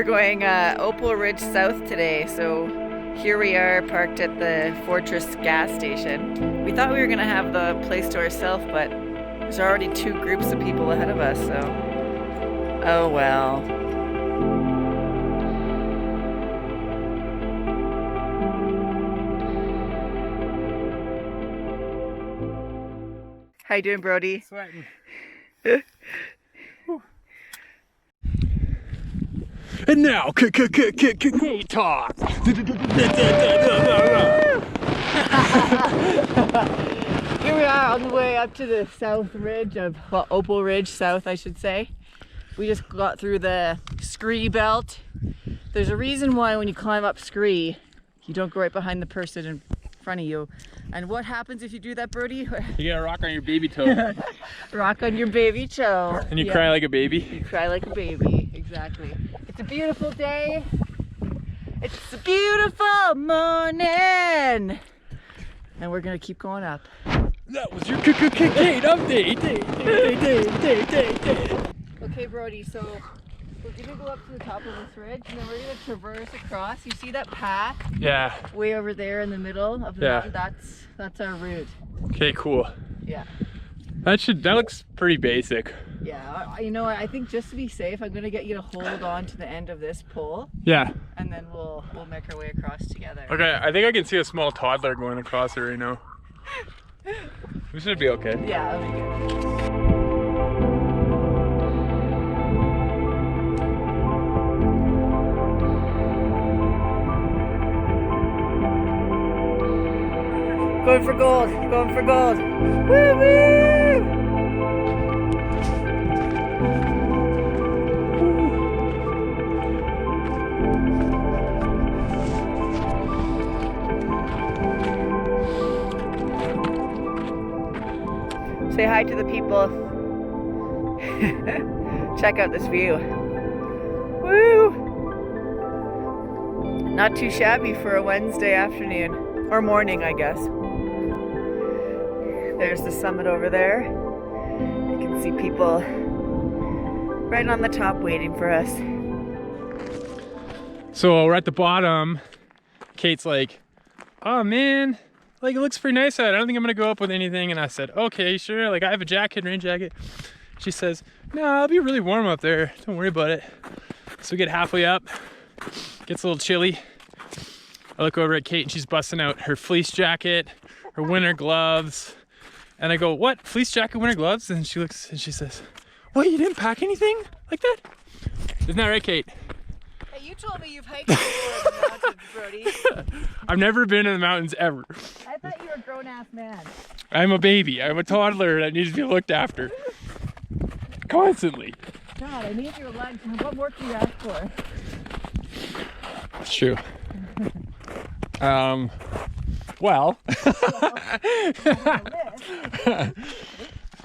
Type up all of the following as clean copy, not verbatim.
going Opal Ridge South today, so here we are parked at the Fortress gas station. We thought we were gonna have the place to ourselves, but there's already two groups of people ahead of us, so oh well. How you doing, Brody? Sweating. And now, talk. Here we are on the way up to the south ridge of, well, Opal Ridge South, I should say. We just got through the scree belt. There's a reason why when you climb up scree, you don't go right behind the person in front of you. And what happens if you do that, Brody? You get a rock on your baby toe. Rock on your baby toe. And you cry like a baby. You cry like a baby, exactly. It's a beautiful day. It's a beautiful morning. And we're gonna keep going up. That was your Kate update. Okay, Brody, so we're gonna go up to the top of this ridge and then we're gonna traverse across. You see that path? Yeah. Way over there in the middle of the mountain? That's our route. Okay, cool. Yeah. That looks pretty basic. Yeah, you know what, I think just to be safe, I'm gonna get you to hold on to the end of this pole. Yeah. And then we'll make our way across together. Okay, I think I can see a small toddler going across it right now. We should be okay. Yeah, that'll be good. Going for gold, going for gold. Woo woo! Say hi to the people. Check out this view. Woo! Not too shabby for a Wednesday afternoon, or morning, I guess. There's the summit over there. You can see people right on the top waiting for us. So we're at the bottom. Kate's like, oh man, like it looks pretty nice out. I don't think I'm gonna go up with anything. And I said, okay, sure. Like I have a jacket, rain jacket. She says, no, it'll be really warm up there. Don't worry about it. So we get halfway up, gets a little chilly. I look over at Kate and she's busting out her fleece jacket, her winter gloves. And I go, what? Fleece jacket, winter gloves? And she looks and she says, what, you didn't pack anything like that? Isn't that right, Kate? Hey, you told me you've hiked before in the mountains, Brody. I've never been in the mountains ever. I thought you were a grown-ass man. I'm a baby. I'm a toddler that needs to be looked after. Constantly. God, I need your lunch. What more can you ask for? It's true. Well.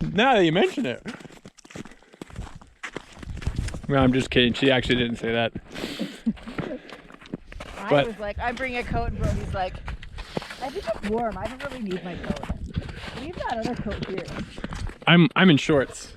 Now that you mention it. No, I'm just kidding. She actually didn't say that. I was like, I bring a coat, and Brody's like, I think it's warm. I don't really need my coat. Leave that other coat here. I'm in shorts.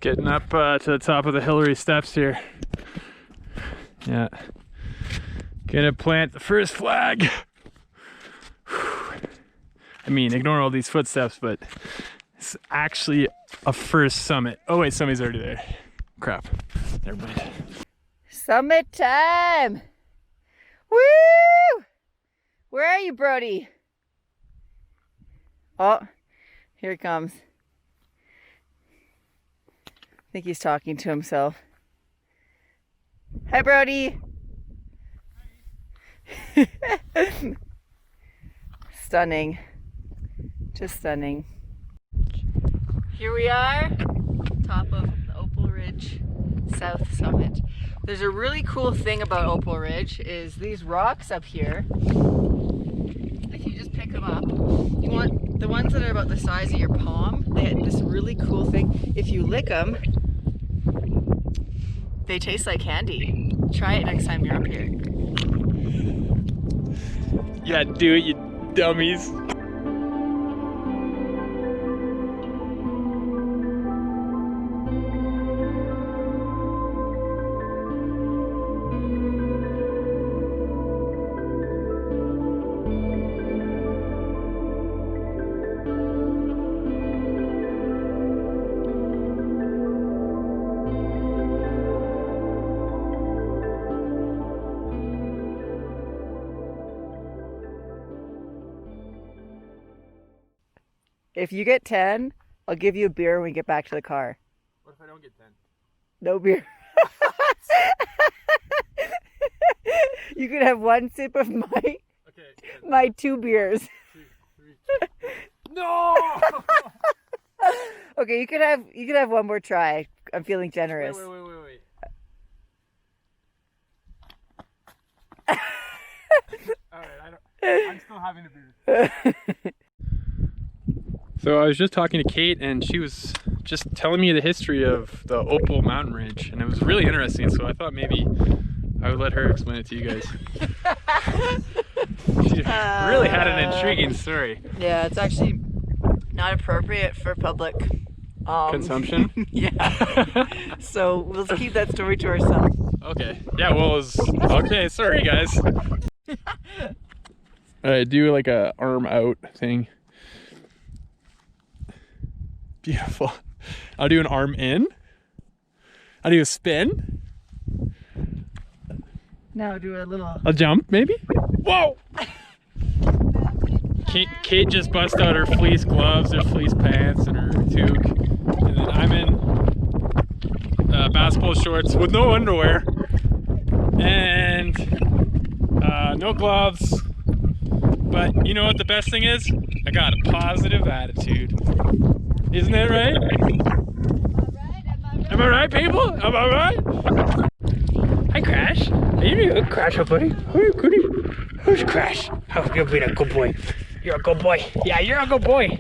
Getting up to the top of the Hillary steps here. Yeah. Gonna plant the first flag. I mean, ignore all these footsteps, but it's actually a first summit. Oh wait, somebody's already there. Crap. Never mind. Summit time! Woo! Where are you, Brody? Oh, here he comes. I think he's talking to himself. Hi, Brody. Stunning. Just stunning. Here we are, top of the Opal Ridge South Summit. There's a really cool thing about Opal Ridge is these rocks up here. If you just pick them up, you want ones that are about the size of your palm, they had this really cool thing. If you lick them, they taste like candy. Try it next time you're up here. Yeah, do it, you dummies. If you get 10, I'll give you a beer when we get back to the car. What if I don't get 10? No beer. You could have one sip of my 2 beers. 2, 3. No! Okay, you could have one more try. I'm feeling generous. Wait. Alright, I'm still having a beer. So I was just talking to Kate, and she was just telling me the history of the Opal mountain range, and it was really interesting, so I thought maybe I would let her explain it to you guys. She really had an intriguing story. Yeah, it's actually not appropriate for public consumption? Yeah. So let's keep that story to ourselves. Okay. Yeah, well, it was... Okay, sorry guys. I do like a arm out thing. Beautiful. I'll do an arm in. I'll do a spin. Now do a jump, maybe? Whoa! Kate just bust out her fleece gloves, her fleece pants, and her toque. And then I'm in basketball shorts with no underwear. And no gloves. But you know what the best thing is? I got a positive attitude. Isn't that right? Am I right, people? Am I right? Hi, Crash. Are you doing good, Crash, buddy? Hey, goody. Who's Crash? Oh, you're being a good boy. You're a good boy. Yeah, you're a good boy.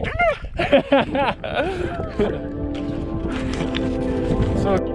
So.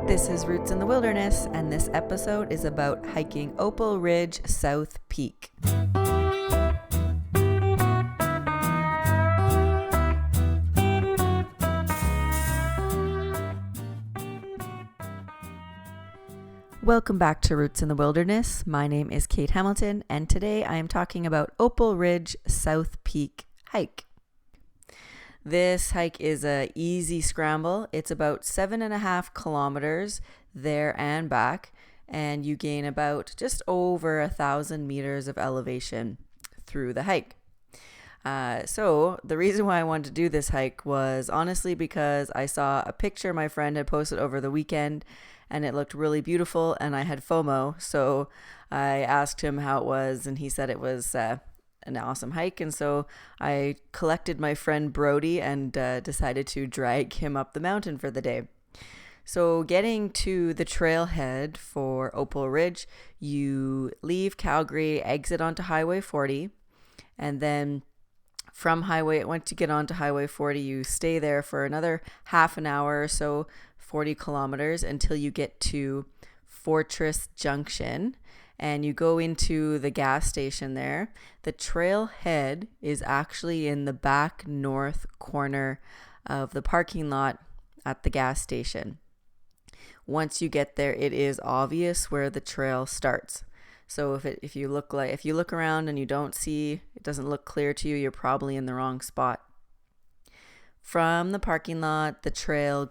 This is Roots in the Wilderness, and this episode is about hiking Opal Ridge South Peak. Welcome back to Roots in the Wilderness. My name is Kate Hamilton, and today I am talking about Opal Ridge South Peak hike. This hike is a easy scramble. It's about 7.5 kilometers there and back, and you gain about just over 1,000 meters of elevation through the hike. So the reason why I wanted to do this hike was honestly because I saw a picture my friend had posted over the weekend, and it looked really beautiful, and I had FOMO. So I asked him how it was, and he said it was an awesome hike. And so I collected my friend Brody and decided to drag him up the mountain for the day. So getting to the trailhead for Opal Ridge, you leave Calgary, exit onto Highway 40, and then Once you get onto Highway 40, you stay there for another half an hour or so, 40 kilometers, until you get to Fortress Junction, and you go into the gas station there. The trailhead is actually in the back north corner of the parking lot at the gas station. Once you get there, it is obvious where the trail starts. So if you look around and you don't see, it doesn't look clear to you, you're probably in the wrong spot. From the parking lot, the trail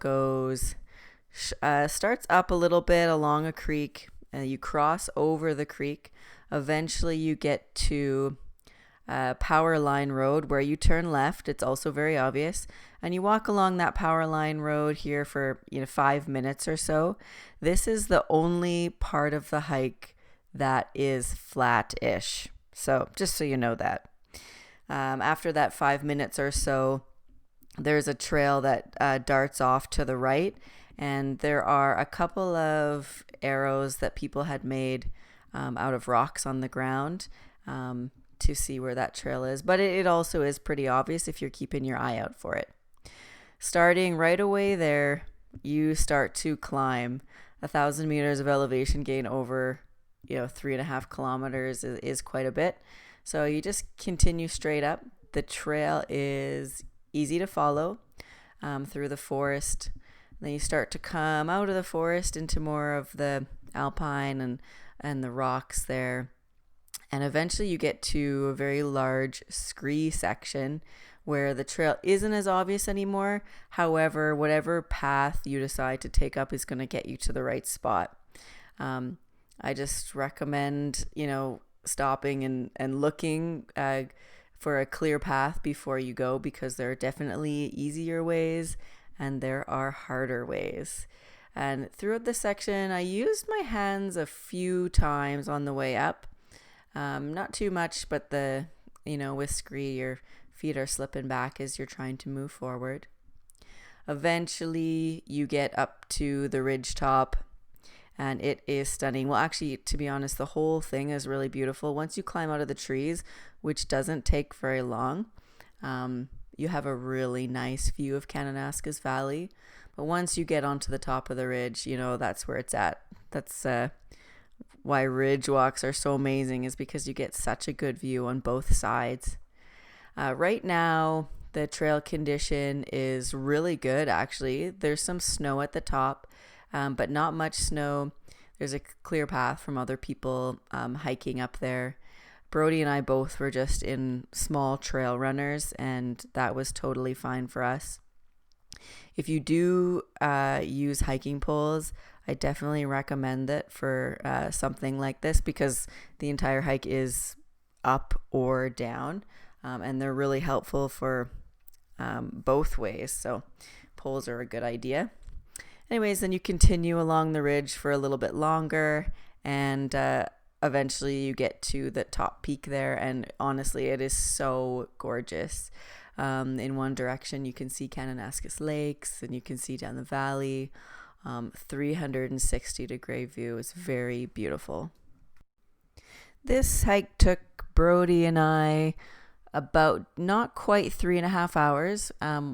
starts up a little bit along a creek, and you cross over the creek. Eventually you get to Power Line Road, where you turn left. It's also very obvious, and you walk along that Power Line Road here for 5 minutes or so. This is the only part of the hike that is flat-ish, so just so you know that. After that 5 minutes or so, there's a trail that darts off to the right, and there are a couple of arrows that people had made out of rocks on the ground to see where that trail is. But it also is pretty obvious if you're keeping your eye out for it. Starting right away there, you start to climb. 1,000 meters of elevation gain over 3.5 kilometers is quite a bit. So you just continue straight up. The trail is easy to follow through the forest. Then you start to come out of the forest into more of the alpine and the rocks there. And eventually you get to a very large scree section where the trail isn't as obvious anymore. However, whatever path you decide to take up is going to get you to the right spot. I just recommend, stopping and looking for a clear path before you go, because there are definitely easier ways and there are harder ways. And throughout this section, I used my hands a few times on the way up. Not too much, but with scree, your feet are slipping back as you're trying to move forward. Eventually, you get up to the ridge top, and it is stunning. Well, actually, to be honest, the whole thing is really beautiful. Once you climb out of the trees, which doesn't take very long, you have a really nice view of Kananaskis Valley. But once you get onto the top of the ridge, that's where it's at. That's why ridge walks are so amazing, is because you get such a good view on both sides. Right now, the trail condition is really good, actually. There's some snow at the top, but not much snow. There's a clear path from other people hiking up there. Brody and I both were just in small trail runners, and that was totally fine for us. If you do use hiking poles, I definitely recommend it for something like this, because the entire hike is up or down, and they're really helpful for both ways. So poles are a good idea. Anyways, then you continue along the ridge for a little bit longer, and eventually you get to the top peak there, and honestly, it is so gorgeous. In one direction, you can see Kananaskis Lakes, and you can see down the valley. 360-degree view is very beautiful. This hike took Brody and I about not quite 3.5 hours.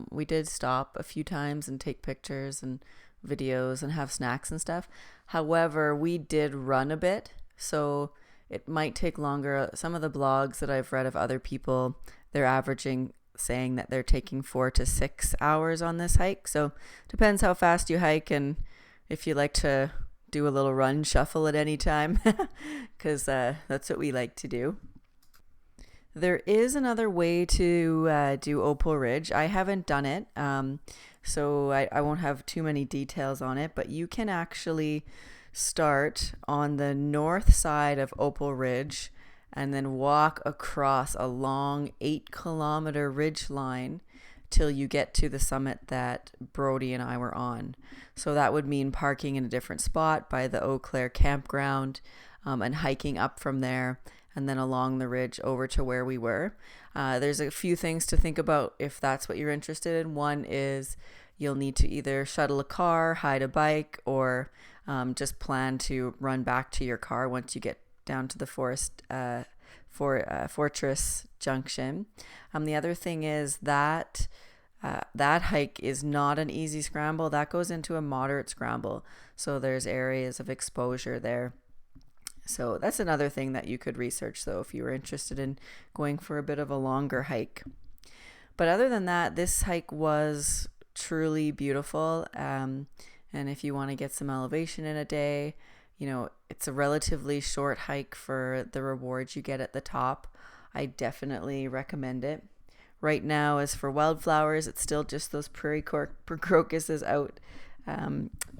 We did stop a few times and take pictures and videos and have snacks and stuff. However, we did run a bit, so it might take longer. Some of the blogs that I've read of other people, they're saying that they're taking 4 to 6 hours on this hike. So depends how fast you hike and if you like to do a little run shuffle at any time, because that's what we like to do. There is another way to do Opal Ridge. I haven't done it, so I won't have too many details on it, but you can actually start on the north side of Opal Ridge and then walk across a long 8-kilometer ridge line till you get to the summit that Brody and I were on. So that would mean parking in a different spot by the Eau Claire campground, and hiking up from there and then along the ridge over to where we were. There's a few things to think about if that's what you're interested in. One is you'll need to either shuttle a car, hide a bike, or just plan to run back to your car once you get down to the for Fortress Junction. The other thing is that that hike is not an easy scramble. That goes into a moderate scramble. So there's areas of exposure there. So that's another thing that you could research, though, if you were interested in going for a bit of a longer hike. But other than that, this hike was truly beautiful. And if you want to get some elevation in a day, it's a relatively short hike for the rewards you get at the top. I definitely recommend it. Right now, as for wildflowers, it's still just those prairie crocuses out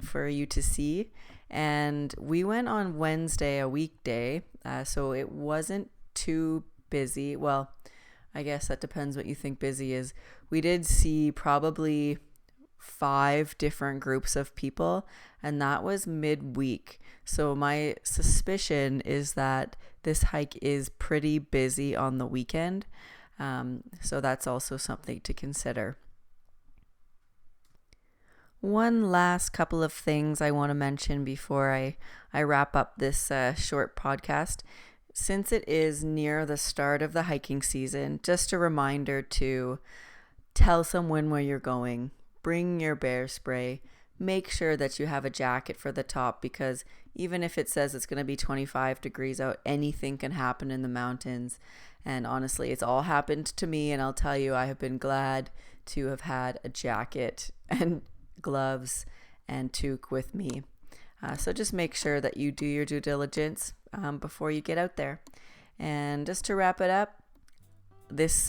for you to see. And we went on Wednesday, a weekday, so it wasn't too busy. Well, I guess that depends what you think busy is. We did see probably 5 different groups of people, and that was midweek. So my suspicion is that this hike is pretty busy on the weekend. So that's also something to consider. One last couple of things I want to mention before I wrap up this short podcast. Since it is near the start of the hiking season, just a reminder to tell someone where you're going. Bring your bear spray. Make sure that you have a jacket for the top, because even if it says it's going to be 25 degrees out, anything can happen in the mountains. And honestly, it's all happened to me, and I'll tell you, I have been glad to have had a jacket and gloves and toque with me. So just make sure that you do your due diligence before you get out there. And just to wrap it up,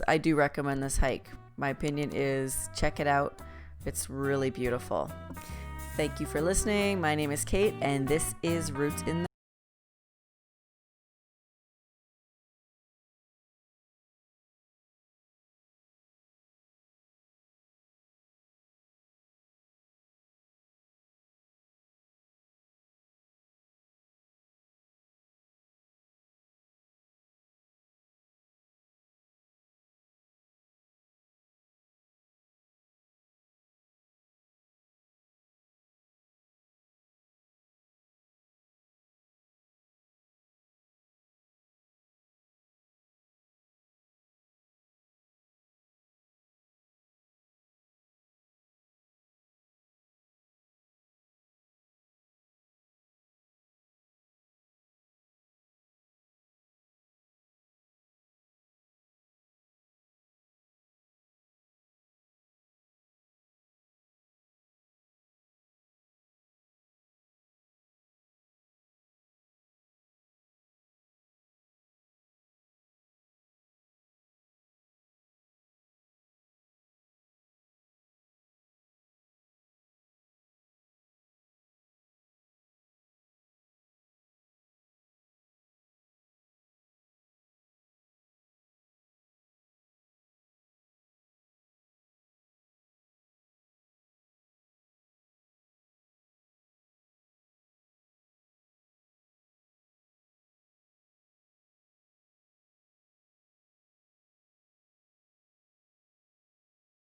I do recommend this hike. My opinion is check it out. It's really beautiful. Thank you for listening. My name is Kate, and this is Roots in the